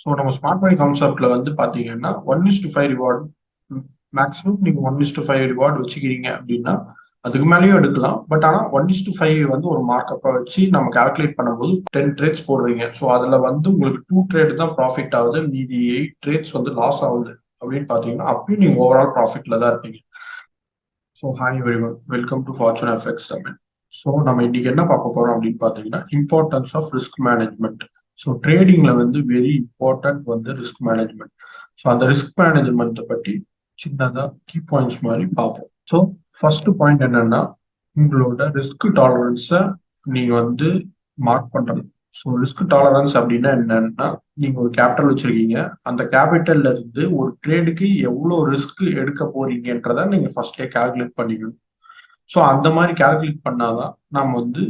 So நம்ம smart மணி கான்செப்ட்ல வந்து பாத்தீங்கன்னா 1:5 ரிவார்ட் மேக்ஸிமம் நீங்க 1:5 ரிவார்ட் வச்சுக்கிறீங்க அப்படின்னா அதுக்கு மேலேயும் எடுக்கலாம். பட் ஆனா 1:5 வந்து ஒரு மார்க்கப்பை வச்சு நம்ம கால்குலேட் பண்ணும்போது 10 ட்ரேட்ஸ் போடுறீங்க. ஸோ அதுல வந்து உங்களுக்கு 2 ட்ரேட் தான் ப்ராஃபிட் ஆகுது, மீதி 8 ட்ரேட்ஸ் வந்து லாஸ் ஆகுது அப்படின்னு பாத்தீங்கன்னா அப்பயும் நீங்க ஓவரால் ப்ராஃபிட்ல தான் இருப்பீங்க. So hi everyone, welcome to Fortune FX Tamil. So நம்ம இன்னைக்கு என்ன பார்க்க போறோம் அப்படின்னு பார்த்தீங்கன்னா importance of risk management. So ட்ரேடிங்ல வந்து வெரி இம்பார்ட்டன்ட் வந்து ரிஸ்க் மேனேஜ்மெண்ட். ஸோ அந்த ரிஸ்க் மேனேஜ்மெண்ட்டை பற்றி சின்னதாக கீ பாயிண்ட்ஸ் மாதிரி பார்ப்போம். ஸோ ஃபர்ஸ்ட் பாயிண்ட் என்னன்னா, உங்களோட ரிஸ்க் டாலரன்ஸை நீங்க வந்து மார்க் பண்றது. ஸோ ரிஸ்க் டாலரன்ஸ் அப்படின்னா என்னன்னா, நீங்க ஒரு கேபிட்டல் வச்சிருக்கீங்க, அந்த கேபிட்டல்ல இருந்து ஒரு ட்ரேடுக்கு எவ்வளோ ரிஸ்க் எடுக்க போறீங்கன்றத நீங்க ஃபர்ஸ்டே கால்குலேட் பண்ணிக்கணும். ஸோ அந்த மாதிரி கால்குலேட் பண்ணாதான் நம்ம வந்து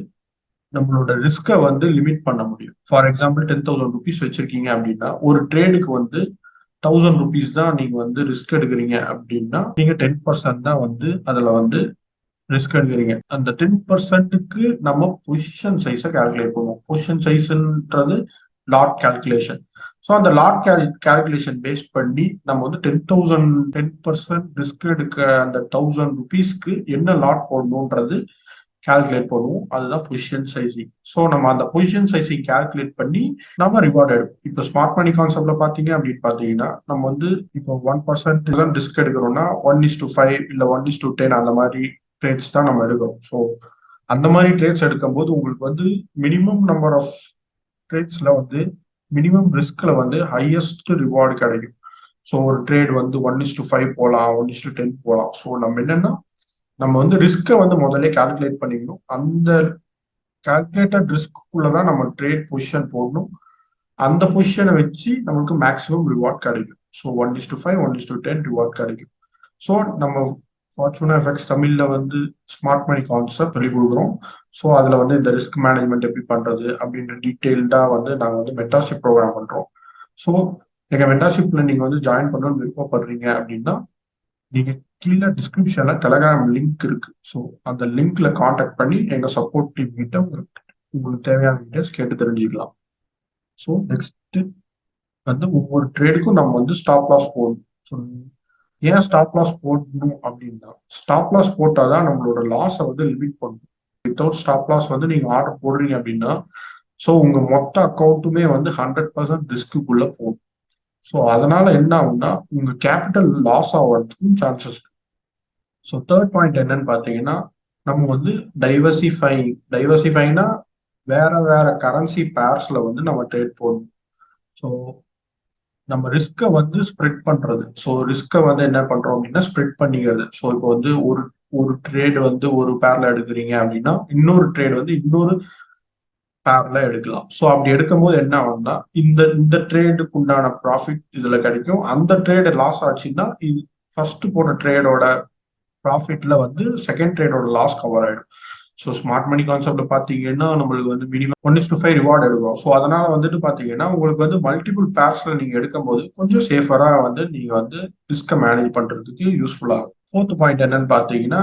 நம்மளோட ரிஸ்கை வந்து லிமிட் பண்ண முடியும். ஃபார் எக்ஸாம்பிள் 10,000 ருபீஸ் வச்சிருக்கீங்க அப்படின்னா ஒரு ட்ரேடுக்கு வந்து 1000 ருபீஸ் தான் நீங்க வந்து ரிஸ்க் எடுக்கிறீங்க அப்படின்னா நீங்க 10% தான் வந்து அதுல வந்து ரிஸ்க் எடுக்கிறீங்க. அந்த 10%க்கு நம்ம பொசிஷன் சைஸை கால்குலேட் பண்ணுவோம். பொசிஷன் சைஸ்ன்றது லாட் கால்குலேஷன். ஸோ அந்த லாட் கால்குலேஷன் பேஸ் பண்ணி நம்ம வந்து 10% ரிஸ்க் எடுக்கிற அந்த 1000 ருபீஸ்க்கு என்ன லாட் போடணுன்றது கால்குலேட் பண்ணுவோம். அதுதான் பொசிஷன் சைசிங். ஸோ நம்ம அந்த பொசிஷன் சைசிங் கால்குலேட் பண்ணி நம்ம ரிவார்ட் எடுப்போம். இப்போ ஸ்மார்ட் மணி கான்செப்ட்ல பாத்தீங்க அப்படின்னு பாத்தீங்கன்னா நம்ம வந்து இப்போ 1% ரிஸ்க் எடுக்கிறோம்னா 1:5 இல்ல 1:10 அந்த மாதிரி ட்ரேட்ஸ் தான் நம்ம எடுக்கிறோம். ஸோ அந்த மாதிரி ட்ரேட்ஸ் எடுக்கும்போது உங்களுக்கு வந்து மினிமம் நம்பர் ஆஃப் ட்ரேட்ஸ்ல வந்து மினிமம் ரிஸ்க்ல வந்து ஹையஸ்ட் ரிவார்டு கிடைக்கும். ஸோ ஒரு ட்ரேட் வந்து 1:5 போகலாம், 1:10 போகலாம். ஸோ நம்ம என்னன்னா நம்ம வந்து ரிஸ்கை வந்து முதல்ல கால்குலேட் பண்ணிக்கணும். அந்த கால்குலேட்டட் ரிஸ்க்குள்ளதான் நம்ம ட்ரேட் பொசிஷன் போடணும். அந்த பொசிஷனை வச்சு நமக்கு மேக்ஸிமம் ரிவார்ட் கிடைக்கும். ஸோ 1:5 1:10 ரிவார்ட் கிடைக்கும். ஸோ நம்ம ஃபார்ச்சூனா எஃப்எக்ஸ் தமிழ்ல வந்து ஸ்மார்ட் மணி கான்செப்ட் சொல்லி கொடுக்குறோம். ஸோ அதுல வந்து இந்த ரிஸ்க் மேனேஜ்மெண்ட் எப்படி பண்றது அப்படின்ற டீட்டெயில்டா வந்து நாங்கள் வந்து மென்டார்ஷிப் ப்ரோக்ராம் பண்றோம். ஸோ எங்க மென்டார்ஷிப்ல நீங்க வந்து ஜாயின் பண்ணணும்னு விருப்பப்படுறீங்க அப்படின்னா நீங்க கீழே டிஸ்கிரிப்ஷன்ல டெலகிராம் லிங்க் இருக்கு. ஸோ அந்த லிங்க்ல காண்டாக்ட் பண்ணி எங்க சப்போர்ட் டீம் கிட்ட உங்களுக்கு தேவையான டீடைல்ஸ் கேட்டு தெரிஞ்சுக்கலாம். ஸோ நெக்ஸ்ட் வந்து ஒவ்வொரு ட்ரேடுக்கும் நம்ம வந்து ஸ்டாப் லாஸ் போடணும். ஸோ ஏன் ஸ்டாப் லாஸ் போடணும் அப்படின்னா, ஸ்டாப் லாஸ் போட்டாதான் நம்மளோட லாஸை வந்து லிமிட் பண்ணணும். வித்தவுட் ஸ்டாப் லாஸ் வந்து நீங்க ஆர்டர் போடுறீங்க அப்படின்னா ஸோ உங்க மொத்த அக்கௌண்ட்டுமே வந்து 100% ரிஸ்க்குள்ள போகும். ஸோ அதனால என்ன ஆகும்னா உங்க கேபிட்டல் லாஸ் ஆகிறதுக்கும் சான்சஸ். ஸோ தேர்ட் பாயிண்ட் என்னன்னு பார்த்தீங்கன்னா நம்ம வந்து டைவர்சிஃபைனா வேற வேற கரன்சி பேர்ஸ்ல வந்து நம்ம ட்ரேட் போடணும். ஸோ நம்ம ரிஸ்கை வந்து ஸ்ப்ரெட் பண்றது. ஸோ ரிஸ்கை வந்து என்ன பண்றோம் அப்படின்னா ஸ்ப்ரெட் பண்ணிக்கிறது. ஸோ இப்போ வந்து ஒரு ஒரு ட்ரேட் வந்து ஒரு பேர்ல எடுக்கிறீங்க அப்படின்னா இன்னொரு ட்ரேட் வந்து இன்னொரு பேர்ல எடுக்கலாம். ஸோ அப்படி எடுக்கும்போது என்ன ஆகும்னா இந்த இந்த ட்ரேடுக்கு உண்டான ப்ராஃபிட் இதுல கிடைக்கும். அந்த ட்ரேடு லாஸ் ஆச்சுன்னா இது ஃபர்ஸ்ட் போன ட்ரேடோட ப்ராஃபிட்ல வந்து செகண்ட் ட்ரேடோட லாஸ் கவர் ஆயிடும். ஸோ ஸ்மார்ட் மணி கான்செப்ட்ல பாத்தீங்கன்னா நம்மளுக்கு வந்து மினிமம் 1:5 ரிவார்டு எடுக்கும். ஸோ அதனால வந்துட்டு பாத்தீங்கன்னா உங்களுக்கு வந்து மல்டிபிள் பேர்ஸ்ல நீங்க எடுக்கும் போது கொஞ்சம் சேஃபரா வந்து நீங்க வந்து ரிஸ்கை மேனேஜ் பண்றதுக்கு யூஸ்ஃபுல்லா இருக்கும். ஃபோர்த் பாயிண்ட் என்னன்னு பாத்தீங்கன்னா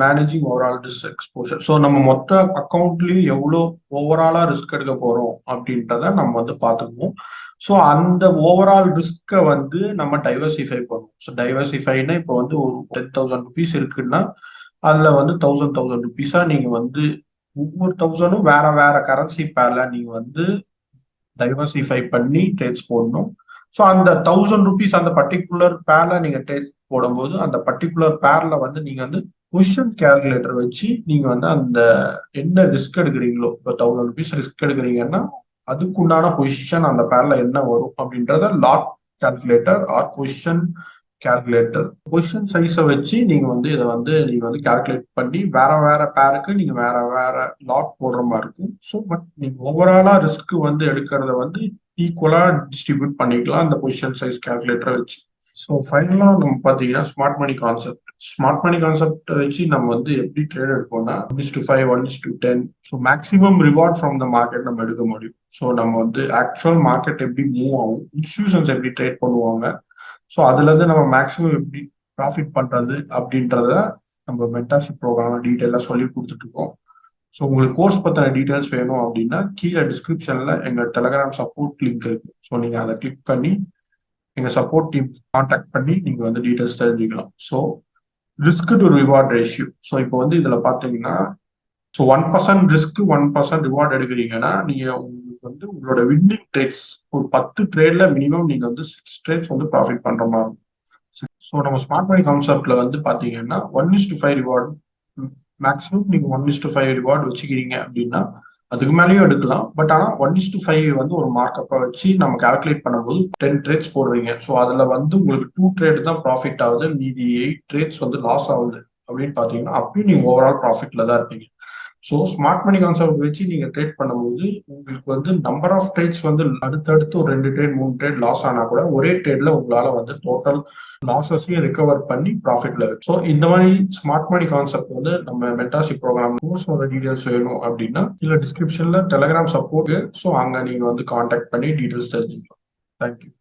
managing overall risk exposure. So நம்ம மொத்த அக்கௌண்ட்லயும் எவ்வளோ ஓவராலா ரிஸ்க் எடுக்க போறோம் அப்படின்றத நம்ம வந்து பாத்துக்குவோம். ஸோ அந்த ஓவரால் ரிஸ்கை வந்து நம்ம டைவர்சிஃபை பண்ணுவோம். ஸோ டைவர்சிஃபைனா இப்போ வந்து ஒரு 10,000 ருபீஸ் இருக்குன்னா அதுல வந்து 1000 ருபீஸா நீங்க வந்து ஒவ்வொரு 1000ம் வேற வேற கரன்சி பேர்ல நீங்க வந்து டைவர்சிஃபை பண்ணி ட்ரேட்ஸ் போடணும். ஸோ அந்த 1000 ருபீஸ் அந்த பர்டிகுலர் பேர்ல நீங்க ட்ரேட் போடும்போது அந்த பர்டிகுலர் பேர்ல வந்து நீங்க வந்து பொசிஷன் கேல்குலேட்டர் வச்சு நீங்க வந்து அந்த என்ன ரிஸ்க் எடுக்கிறீங்களோ, இப்போ 1000 ருபீஸ் ரிஸ்க் எடுக்கிறீங்கன்னா அதுக்குண்டான பொசிஷன் அந்த பேர்ல என்ன வரும் அப்படின்றத lot calculator or position calculator position சைஸை வச்சு நீங்க வந்து இதை வந்து நீங்க வந்து கால்குலேட் பண்ணி வேற வேற பேருக்கு நீங்க வேற வேற லாட் போடுற மாதிரி இருக்கும். ஸோ பட் நீங்க ஓவராலா ரிஸ்க் வந்து எடுக்கிறத வந்து ஈக்குவலா டிஸ்ட்ரிபியூட் பண்ணிக்கலாம் அந்த பொசிஷன் சைஸ் கால்குலேட்டரை வச்சு. ஸோ ஃபைனலா நம்ம பார்த்தீங்கன்னா ஸ்மார்ட் மணி கான்செப்ட் வச்சு நம்ம வந்து எப்படி ட்ரேட் எடுப்போம்னா 1:5 1:10. So maximum reward from the market நம்ம எடுக்க முடியும். ஸோ நம்ம வந்து ஆக்சுவல் மார்க்கெட் எப்படி மூவ் ஆகும், இன்ஸ்டிடியூஷன்ஸ் எப்படி ட்ரேட் பண்ணுவாங்க, ஸோ அதுல இருந்து நம்ம மேக்ஸிமம் எப்படி ப்ராஃபிட் பண்றது அப்படின்றத நம்ம மென்டார்ஷிப் ப்ரோக்ராம் டீட்டெயிலாக சொல்லி கொடுத்துட்டு இருக்கோம். ஸோ உங்களுக்கு கோர்ஸ் பற்றின டீட்டெயில்ஸ் வேணும் அப்படின்னா கீழே டிஸ்கிரிப்ஷனில் எங்கள் டெலகிராம் சப்போர்ட் லிங்க் இருக்கு. ஸோ நீங்கள் அதை கிளிக் பண்ணி எங்கள் சப்போர்ட் டீம் காண்டாக்ட் பண்ணி நீங்கள் வந்து டீட்டெயில்ஸ் தெரிஞ்சுக்கலாம். So risk to reward ratio. So இப்போ வந்து இதில் பார்த்தீங்கன்னா ஸோ 1% ரிஸ்க் 1% ரிவார்ட் எடுக்கிறீங்கன்னா நீங்கள் உங்களுக்கு வந்து உங்களோட வின்னிங் ட்ரேட்ஸ் ஒரு 10 ட்ரேட்ல மினிமம் நீங்கள் வந்து 6 ட்ரேட்ஸ் வந்து ப்ராஃபிட் பண்ணுற மாதிரி இருக்கும். ஸோ நம்ம ஸ்மார்ட் மணி கான்செப்ட்ல வந்து பார்த்தீங்கன்னா 1:5 ரிவார்ட் மேக்ஸிமம் நீங்கள் 1:5 ரிவார்டு வச்சுக்கிறீங்க அப்படின்னா அதுக்கு மேலேயும் எடுக்கலாம். பட் ஆனால் 1:5 வந்து ஒரு மார்க்கப்பை வச்சு நம்ம கால்குலேட் பண்ணும்போது 10 ட்ரேட்ஸ் போடுறீங்க. ஸோ அதில் வந்து உங்களுக்கு 2 ட்ரேட் தான் ப்ராஃபிட் ஆகுது, மீதி 8 ட்ரேட்ஸ் வந்து லாஸ் ஆகுது அப்படின்னு பார்த்தீங்கன்னா அப்பயும் நீங்கள் ஓவரால் ப்ராஃபிட்ல தான் இருப்பீங்க. ஸோ ஸ்மார்ட் மணி கான்செப்ட் வச்சு நீங்கள் ட்ரேட் பண்ணும்போது உங்களுக்கு வந்து நம்பர் ஆஃப் ட்ரேட்ஸ் வந்து அடுத்தடுத்து ஒரு 2 ட்ரேட் 3 ட்ரேட் லாஸ் ஆனால் கூட ஒரே ட்ரேட்ல உங்களால வந்து டோட்டல் லாஸஸையும் ரிகவர் பண்ணி ப்ராஃபிட்ல இருக்கு. ஸோ இந்த மாதிரி ஸ்மார்ட் மணி கான்செப்ட் வந்து நம்ம மென்டார்ஷிப் ப்ரோக்ராம் கோர்ஸோட டீடைல்ஸ் வேணும் அப்படின்னா கீழே டிஸ்கிரிப்ஷன்ல டெலகிராம் சப்போர்ட். ஸோ அங்கே நீங்க வந்து கான்டாக்ட் பண்ணி டீடைல்ஸ் தெரிஞ்சுக்கலாம். தேங்க்யூ.